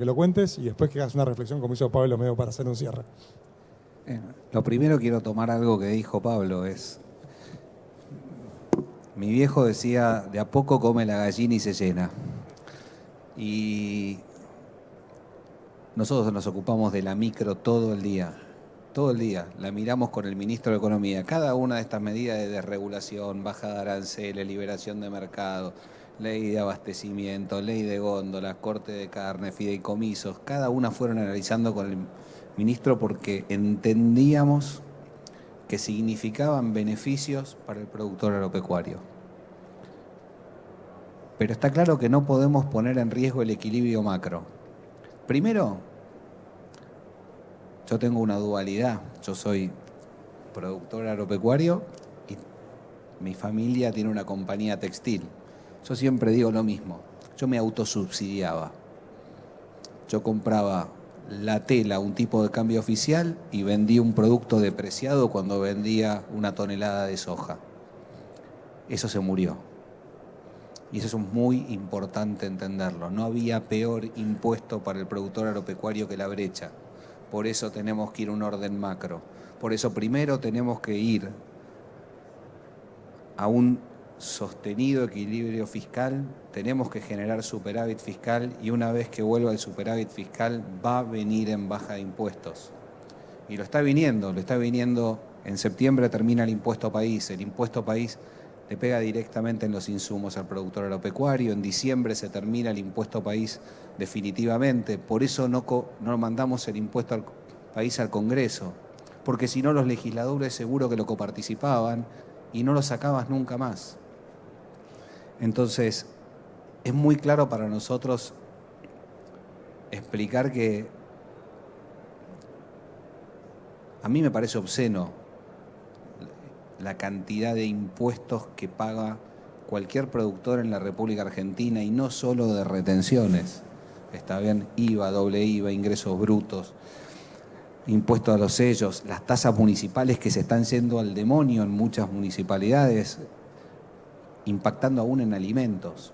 lo cuentes y después que hagas una reflexión como hizo Pablo medio para hacer un cierre. Lo primero quiero tomar algo que dijo Pablo, mi viejo decía, de a poco come la gallina y se llena. Y nosotros nos ocupamos de la micro todo el día, la miramos con el ministro de Economía. Cada una de estas medidas de desregulación, bajada de aranceles, liberación de mercado, ley de abastecimiento, ley de góndolas, corte de carne, fideicomisos, cada una fueron analizando con el ministro porque entendíamos que significaban beneficios para el productor agropecuario. Pero está claro que no podemos poner en riesgo el equilibrio macro. Primero, yo tengo una dualidad. Yo soy productor agropecuario y mi familia tiene una compañía textil. Yo siempre digo lo mismo. Yo me autosubsidiaba. Yo compraba la tela, un tipo de cambio oficial, y vendía un producto depreciado cuando vendía una tonelada de soja. Eso se murió. Y eso es muy importante entenderlo. No había peor impuesto para el productor agropecuario que la brecha. Por eso tenemos que ir a un orden macro. Por eso primero tenemos que ir a un sostenido equilibrio fiscal, tenemos que generar superávit fiscal y una vez que vuelva el superávit fiscal va a venir en baja de impuestos. Y lo está viniendo en septiembre termina el impuesto país. El impuesto país le pega directamente en los insumos al productor agropecuario. En diciembre se termina el impuesto país definitivamente. Por eso no mandamos el impuesto al país al Congreso, porque si no los legisladores seguro que lo coparticipaban y no lo sacabas nunca más. Entonces, es muy claro para nosotros explicar que a mí me parece obsceno la cantidad de impuestos que paga cualquier productor en la República Argentina y no solo de retenciones. Está bien, IVA, doble IVA, ingresos brutos, impuestos a los sellos, las tasas municipales que se están yendo al demonio en muchas municipalidades, impactando aún en alimentos.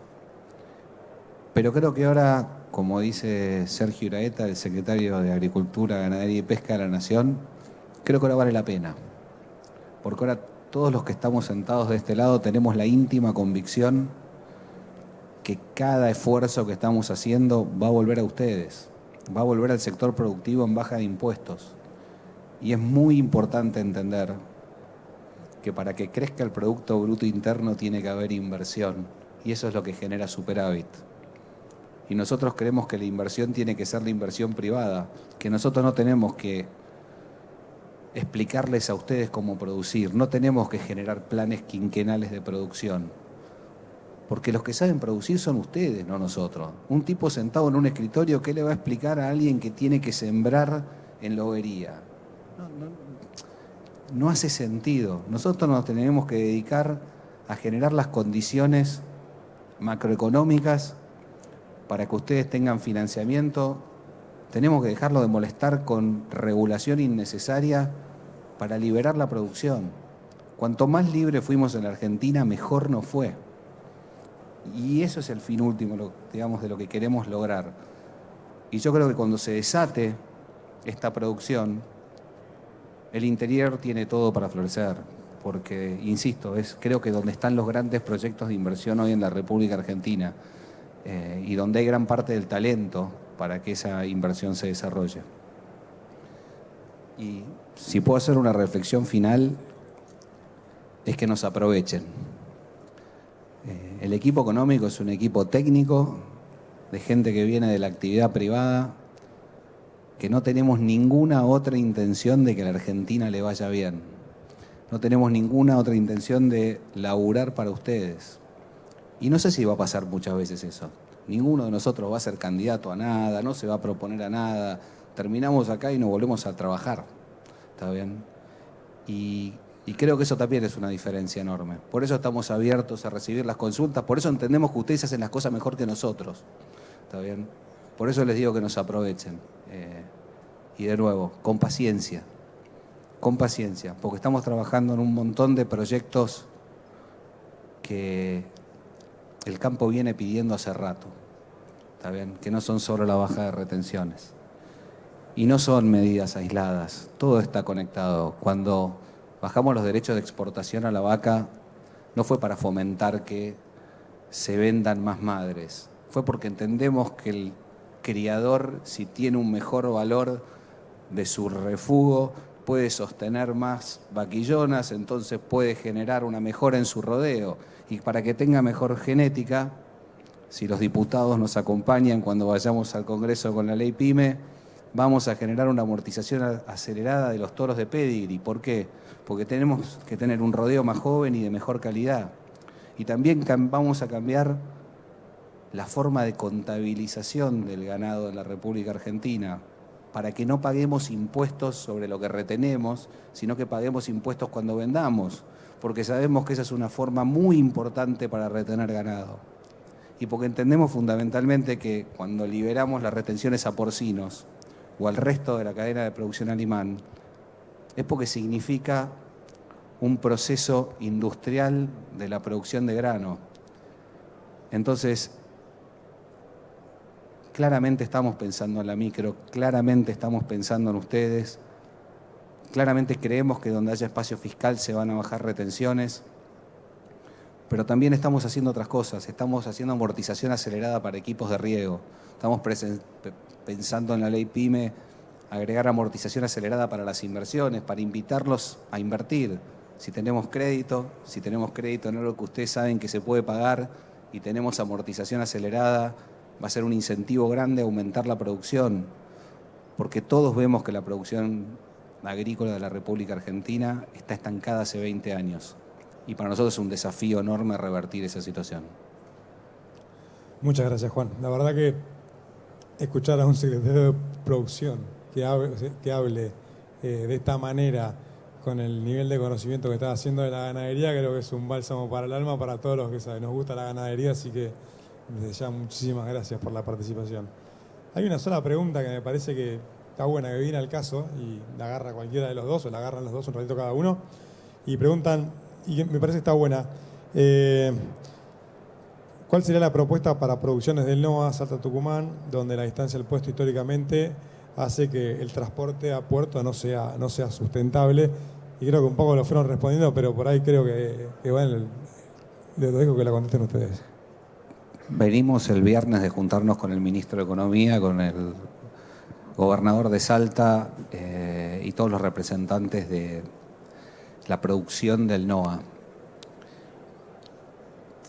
Pero creo que ahora, como dice Sergio Iraeta, el secretario de Agricultura, Ganadería y Pesca de la Nación, creo que ahora vale la pena. Porque ahora todos los que estamos sentados de este lado tenemos la íntima convicción que cada esfuerzo que estamos haciendo va a volver a ustedes, va a volver al sector productivo en baja de impuestos. Y es muy importante entender que para que crezca el Producto Bruto Interno tiene que haber inversión, y eso es lo que genera superávit. Y nosotros creemos que la inversión tiene que ser la inversión privada, que nosotros no tenemos que explicarles a ustedes cómo producir, no tenemos que generar planes quinquenales de producción, porque los que saben producir son ustedes, no nosotros. Un tipo sentado en un escritorio, ¿qué le va a explicar a alguien que tiene que sembrar en lobería? No hace sentido. Nosotros nos tenemos que dedicar a generar las condiciones macroeconómicas para que ustedes tengan financiamiento, tenemos que dejarlo de molestar con regulación innecesaria para liberar la producción. Cuanto más libre fuimos en la Argentina, mejor nos fue. Y eso es el fin último, digamos, de lo que queremos lograr. Y yo creo que cuando se desate esta producción, el interior tiene todo para florecer. Porque, insisto, creo que donde están los grandes proyectos de inversión hoy en la República Argentina y donde hay gran parte del talento para que esa inversión se desarrolle. Y si puedo hacer una reflexión final, es que nos aprovechen. El equipo económico es un equipo técnico de gente que viene de la actividad privada, que no tenemos ninguna otra intención de que a la Argentina le vaya bien. No tenemos ninguna otra intención de laburar para ustedes. Y no sé si va a pasar muchas veces eso. Ninguno de nosotros va a ser candidato a nada, no se va a proponer a nada. Terminamos acá y nos volvemos a trabajar. ¿Está bien? Y creo que eso también es una diferencia enorme. Por eso estamos abiertos a recibir las consultas. Por eso entendemos que ustedes hacen las cosas mejor que nosotros. ¿Está bien? Por eso les digo que nos aprovechen. Y de nuevo, con paciencia, porque estamos trabajando en un montón de proyectos que el campo viene pidiendo hace rato, ¿está bien? Que no son solo la baja de retenciones. Y no son medidas aisladas, todo está conectado. Cuando bajamos los derechos de exportación a la vaca, no fue para fomentar que se vendan más madres, fue porque entendemos que el criador, si tiene un mejor valor de su refugo, puede sostener más vaquillonas, entonces puede generar una mejora en su rodeo. Y para que tenga mejor genética, si los diputados nos acompañan cuando vayamos al Congreso con la ley PYME, vamos a generar una amortización acelerada de los toros de pedigree. ¿Por qué? Porque tenemos que tener un rodeo más joven y de mejor calidad. Y también vamos a cambiar la forma de contabilización del ganado en la República Argentina, para que no paguemos impuestos sobre lo que retenemos, sino que paguemos impuestos cuando vendamos, porque sabemos que esa es una forma muy importante para retener ganado. Y porque entendemos fundamentalmente que cuando liberamos las retenciones a porcinos o al resto de la cadena de producción animal, es porque significa un proceso industrial de la producción de grano. Entonces, claramente estamos pensando en la micro, claramente estamos pensando en ustedes, claramente creemos que donde haya espacio fiscal se van a bajar retenciones, pero también estamos haciendo otras cosas, estamos haciendo amortización acelerada para equipos de riego, estamos pensando en la ley PYME, agregar amortización acelerada para las inversiones, para invitarlos a invertir. Si tenemos crédito en algo que ustedes saben que se puede pagar y tenemos amortización acelerada, va a ser un incentivo grande a aumentar la producción, porque todos vemos que la producción agrícola de la República Argentina está estancada hace 20 años. Y para nosotros es un desafío enorme revertir esa situación. Muchas gracias, Juan. La verdad que escuchar a un secretario de producción que hable de esta manera, con el nivel de conocimiento que está haciendo de la ganadería, creo que es un bálsamo para el alma, para todos los que nos gusta la ganadería, así que desde ya muchísimas gracias por la participación. Hay una sola pregunta que me parece que está buena, que viene al caso, y la agarra cualquiera de los dos, o la agarran los dos un ratito cada uno, y preguntan, y me parece que está buena, ¿cuál sería la propuesta para producciones del NOA Salta Tucumán, donde la distancia del puesto históricamente hace que el transporte a puerto no sea sustentable? Y creo que un poco lo fueron respondiendo, pero por ahí creo que bueno, les dejo que la contesten ustedes. Venimos el viernes de juntarnos con el ministro de Economía, con el gobernador de Salta y todos los representantes de la producción del NOA.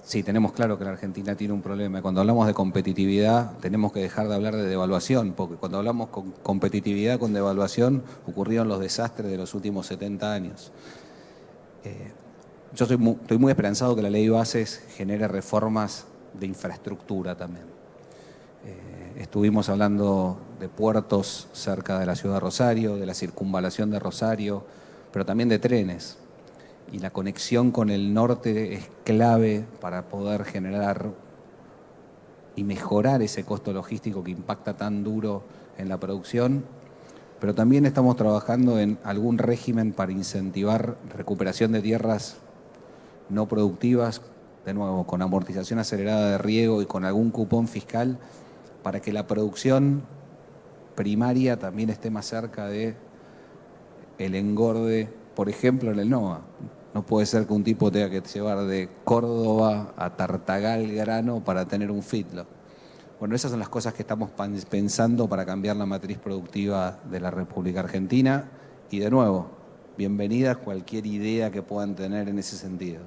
Sí, tenemos claro que la Argentina tiene un problema. Cuando hablamos de competitividad, tenemos que dejar de hablar de devaluación, porque cuando hablamos con competitividad, con devaluación, ocurrieron los desastres de los últimos 70 años. Yo estoy muy esperanzado que la ley de bases genere reformas de infraestructura también. Estuvimos hablando de puertos cerca de la ciudad de Rosario, de la circunvalación de Rosario, pero también de trenes. Y la conexión con el norte es clave para poder generar y mejorar ese costo logístico que impacta tan duro en la producción, pero también estamos trabajando en algún régimen para incentivar recuperación de tierras no productivas, de nuevo, con amortización acelerada de riego y con algún cupón fiscal, para que la producción primaria también esté más cerca de el engorde, por ejemplo, en el NOA. No puede ser que un tipo tenga que llevar de Córdoba a Tartagal grano para tener un feedlot. Bueno, esas son las cosas que estamos pensando para cambiar la matriz productiva de la República Argentina. Y de nuevo, bienvenida cualquier idea que puedan tener en ese sentido.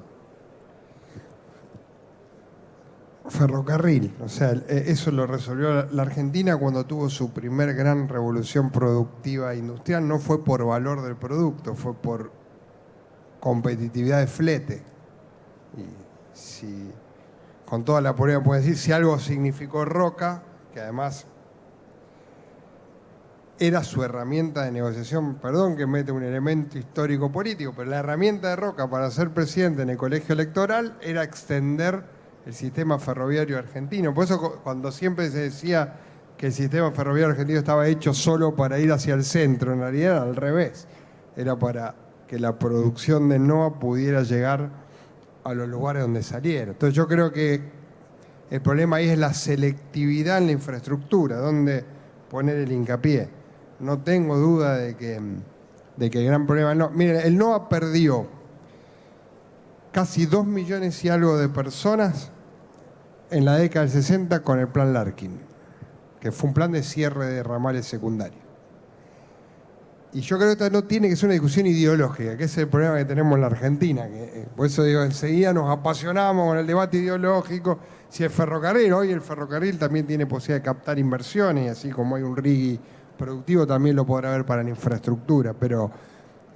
Ferrocarril, o sea, eso lo resolvió la Argentina cuando tuvo su primer gran revolución productiva industrial. No fue por valor del producto, fue por competitividad de flete. Y si, con toda la prueba puedo decir, si algo significó Roca, que además era su herramienta de negociación, perdón que mete un elemento histórico político, pero la herramienta de Roca para ser presidente en el colegio electoral era extender el sistema ferroviario argentino. Por eso cuando siempre se decía que el sistema ferroviario argentino estaba hecho solo para ir hacia el centro, en realidad era al revés. Era para que la producción de NOA pudiera llegar a los lugares donde saliera. Entonces yo creo que el problema ahí es la selectividad en la infraestructura, donde poner el hincapié. No tengo duda de que el gran problema no. Miren, el NOA perdió casi 2 millones y algo de personas en la década del 60 con el plan Larkin, que fue un plan de cierre de ramales secundarios. Y yo creo que esta no tiene que ser una discusión ideológica, que es el problema que tenemos en la Argentina. Por eso digo, enseguida nos apasionamos con el debate ideológico. Si el ferrocarril, hoy el ferrocarril también tiene posibilidad de captar inversiones, y así como hay un RIGI productivo, también lo podrá haber para la infraestructura. Pero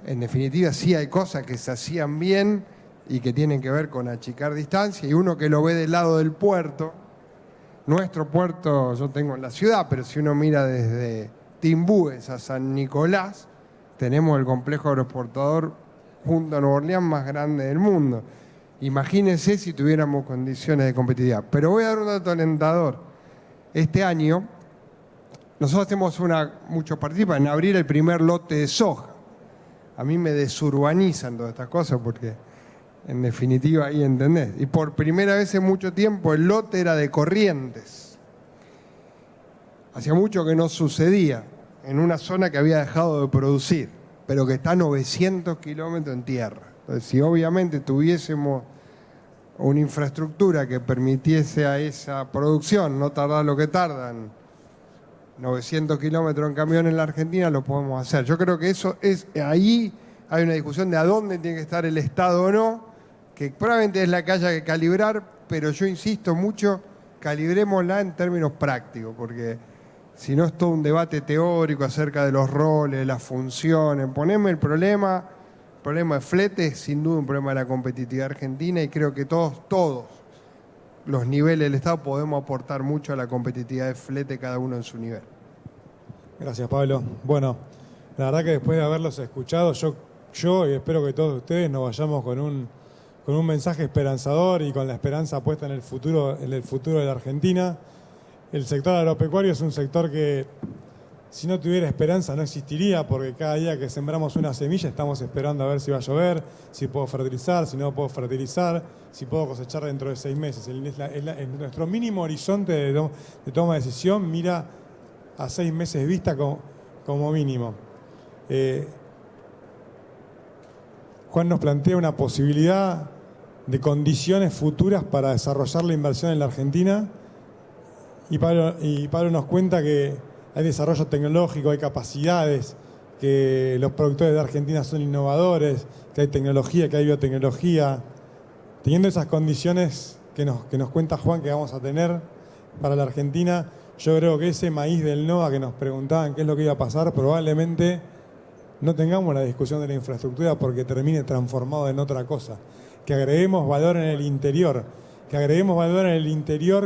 en definitiva sí hay cosas que se hacían bien y que tienen que ver con achicar distancia, y uno que lo ve del lado del puerto, nuestro puerto yo tengo en la ciudad, pero si uno mira desde Timbúes a San Nicolás, tenemos el complejo aeroportuador junto a Nueva Orleans más grande del mundo. Imagínense si tuviéramos condiciones de competitividad. Pero voy a dar un dato alentador. Este año, nosotros hacemos muchos participan en abrir el primer lote de soja. A mí me desurbanizan todas estas cosas porque en definitiva ahí entendés. Y por primera vez en mucho tiempo el lote era de Corrientes. Hacía mucho que no sucedía en una zona que había dejado de producir, pero que está a 900 kilómetros en tierra. Entonces, si obviamente tuviésemos una infraestructura que permitiese a esa producción no tardar lo que tardan 900 kilómetros en camión en la Argentina, lo podemos hacer. Yo creo que eso es, ahí hay una discusión de a dónde tiene que estar el Estado o no, que probablemente es la que haya que calibrar, pero yo insisto mucho, calibrémosla en términos prácticos, porque si no es todo un debate teórico acerca de los roles, las funciones. Poneme el problema de flete es sin duda un problema de la competitividad argentina, y creo que todos los niveles del Estado podemos aportar mucho a la competitividad de flete, cada uno en su nivel. Gracias, Pablo. Bueno, la verdad que después de haberlos escuchado, yo y espero que todos ustedes nos vayamos con un mensaje esperanzador y con la esperanza puesta en el futuro de la Argentina. El sector agropecuario es un sector que, si no tuviera esperanza, no existiría, porque cada día que sembramos una semilla estamos esperando a ver si va a llover, si puedo fertilizar, si no puedo fertilizar, si puedo cosechar dentro de 6 meses. Nuestro mínimo horizonte de toma de decisión mira a 6 meses vista como mínimo. Juan nos plantea una posibilidad de condiciones futuras para desarrollar la inversión en la Argentina, y Pablo nos cuenta que hay desarrollo tecnológico, hay capacidades, que los productores de Argentina son innovadores, que hay tecnología, que hay biotecnología. Teniendo esas condiciones que nos cuenta Juan que vamos a tener para la Argentina, yo creo que ese maíz del NOA que nos preguntaban qué es lo que iba a pasar, probablemente no tengamos la discusión de la infraestructura porque termine transformado en otra cosa. Que agreguemos valor en el interior,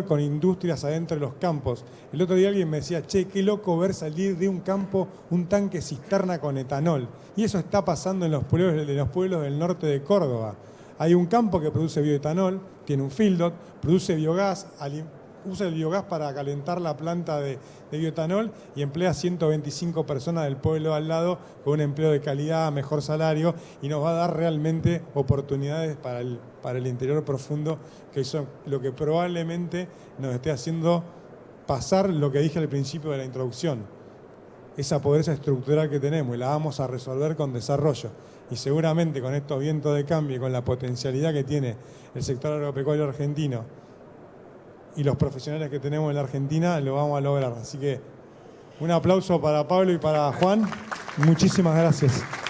con industrias adentro de los campos. El otro día alguien me decía, che, qué loco ver salir de un campo un tanque cisterna con etanol. Y eso está pasando en los pueblos del norte de Córdoba. Hay un campo que produce bioetanol, tiene un feedlot, produce biogás, usa el biogás para calentar la planta de bioetanol y emplea 125 personas del pueblo al lado con un empleo de calidad, mejor salario, y nos va a dar realmente oportunidades para el interior profundo, que eso lo que probablemente nos esté haciendo pasar lo que dije al principio de la introducción, esa pobreza estructural que tenemos, y la vamos a resolver con desarrollo. Y seguramente con estos vientos de cambio y con la potencialidad que tiene el sector agropecuario argentino y los profesionales que tenemos en la Argentina, lo vamos a lograr. Así que un aplauso para Pablo y para Juan. Muchísimas gracias.